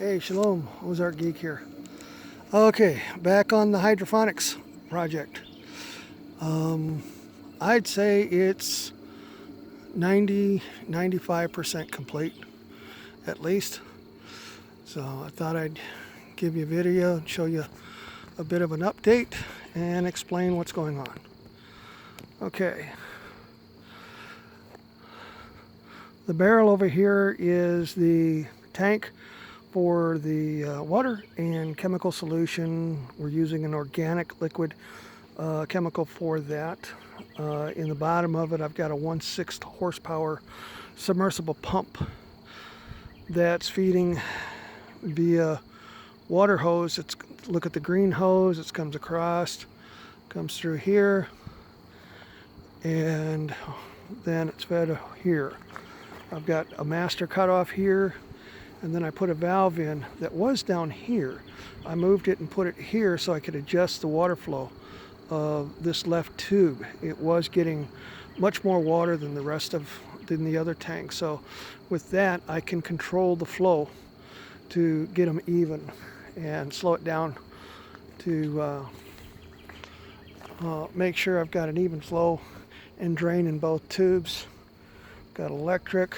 Hey, Shalom, Ozark Geek here. Okay, back on the hydroponics project. I'd say it's 95% complete, at least. So I thought I'd give you a video and show you a bit of an update and explain what's going on. Okay. The barrel over here is the tank for the water and chemical solution. We're using an organic liquid chemical for that. In the bottom of it, I've got a 1/6 horsepower submersible pump that's feeding via water hose. Look at the green hose. It comes across, comes through here, and then it's fed here. I've got a master cutoff here, and then I put a valve in that was down here. I moved it and put it here so I could adjust the water flow of this left tube. It was getting much more water than the other tank. So with that, I can control the flow to get them even and slow it down to make sure I've got an even flow and drain in both tubes. Got electric.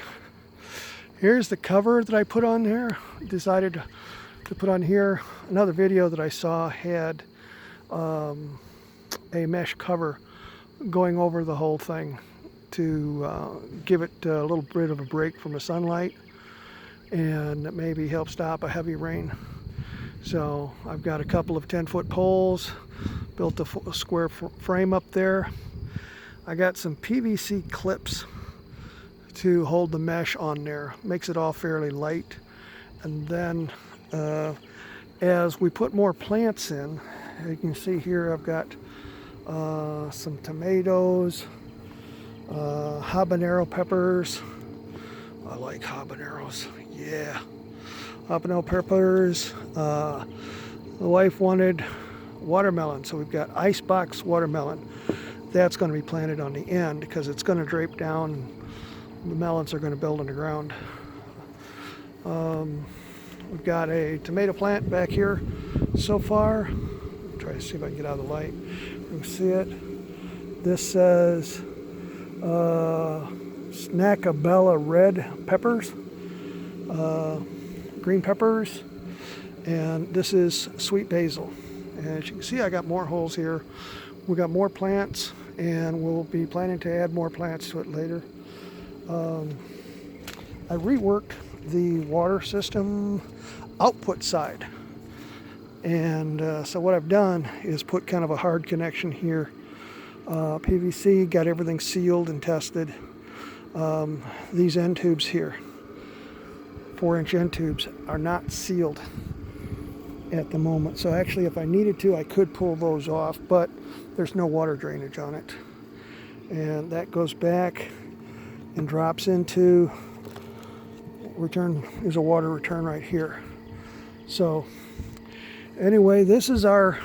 Here's the cover that I put on there. Decided to put on here. Another video that I saw had a mesh cover going over the whole thing to give it a little bit of a break from the sunlight and maybe help stop a heavy rain. So I've got a couple of 10-foot poles, built a square frame up there. I got some PVC clips to hold the mesh on there. Makes it all fairly light. And then as we put more plants in, you can see here I've got some tomatoes, habanero peppers. I like habaneros, yeah. Habanero peppers. The wife wanted watermelon, so we've got icebox watermelon. That's going to be planted on the end because it's going to drape down. The melons are going to build in the ground. We've got a tomato plant back here so far. Try to see if I can get out of the light. You can see it. This says Snackabella red peppers, green peppers, and this is sweet basil. And as you can see, I got more holes here. We got more plants, and we'll be planning to add more plants to it later. I reworked the water system output side, and so what I've done is put kind of a hard connection here. PVC, got everything sealed and tested. These end tubes here, 4-inch end tubes, are not sealed at the moment. So actually, if I needed to, I could pull those off, but there's no water drainage on it. And that goes back and drops into return. There's a water return right here. So anyway, this is our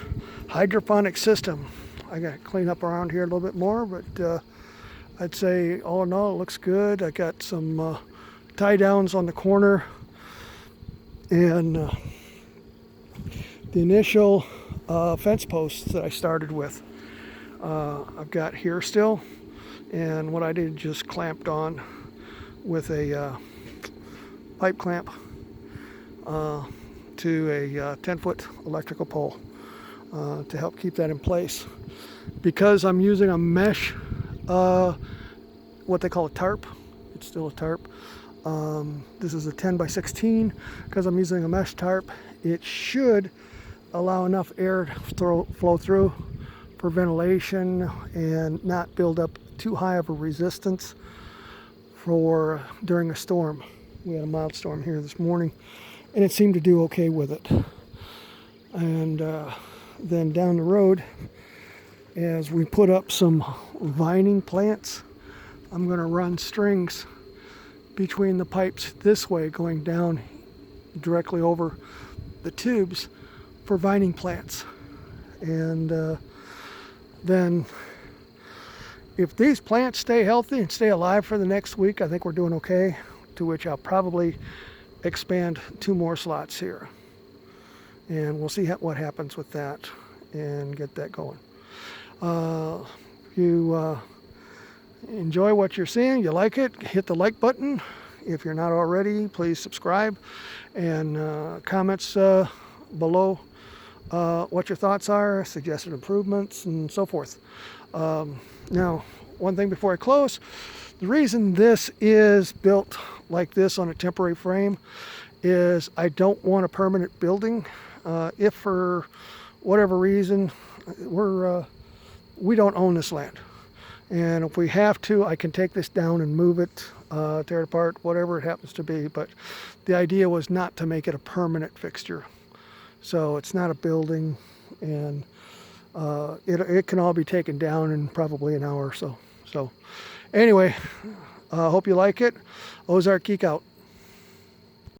hydroponic system. I got to clean up around here a little bit more, but I'd say all in all it looks good. I got some tie downs on the corner, and the initial fence posts that I started with I've got here still. And what I did, just clamped on with a pipe clamp to a 10-foot electrical pole to help keep that in place. Because I'm using a mesh, what they call a tarp. It's still a tarp. This is a 10x16. Because I'm using a mesh tarp, it should allow enough air to flow through for ventilation and not build up too high of a resistance for during a storm. We had a mild storm here this morning, and it seemed to do okay with it. And then down the road, as we put up some vining plants, I'm going to run strings between the pipes this way, going down directly over the tubes for vining plants. And then if these plants stay healthy and stay alive for the next week, I think we're doing okay, to which I'll probably expand 2 more slots here. And we'll see what happens with that and get that going. You enjoy what you're seeing, you like it, hit the like button. If you're not already, please subscribe, and comments below what your thoughts are, suggested improvements, and so forth. Now, one thing before I close, the reason this is built like this on a temporary frame is I don't want a permanent building. If for whatever reason we don't own this land, and if we have to, I can take this down and move it, tear it apart, whatever it happens to be. But the idea was not to make it a permanent fixture. So it's not a building, and it can all be taken down in probably an hour or so. So anyway, hope you like it. Ozark Geek out.